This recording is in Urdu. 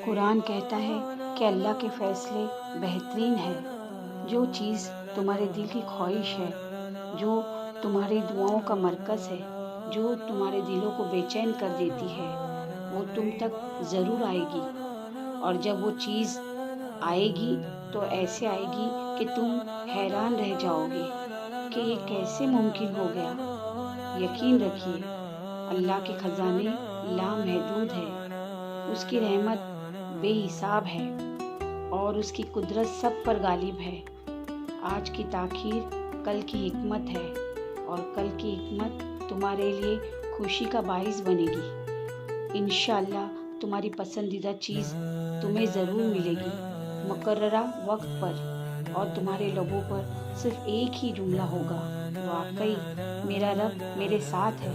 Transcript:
قرآن کہتا ہے کہ اللہ کے فیصلے بہترین ہیں۔ جو چیز تمہارے دل کی خواہش ہے، جو تمہاری دعاؤں کا مرکز ہے، جو تمہارے دلوں کو بے چین کر دیتی ہے، وہ تم تک ضرور آئے گی۔ اور جب وہ چیز آئے گی تو ایسے آئے گی کہ تم حیران رہ جاؤ گے کہ یہ کیسے ممکن ہو گیا۔ یقین رکھیے، اللہ کے خزانے لامحدود ہے، اس کی رحمت بے حساب ہے اور اس کی قدرت سب پر غالب ہے۔ آج کی تاخیر کل کی حکمت ہے اور کل کی حکمت تمہارے لیے خوشی کا باعث بنے گی۔ انشاءاللہ تمہاری پسندیدہ چیز تمہیں ضرور ملے گی، مقررہ وقت پر، اور تمہارے لبوں پر صرف ایک ہی جملہ ہوگا: واقعی میرا رب میرے ساتھ ہے۔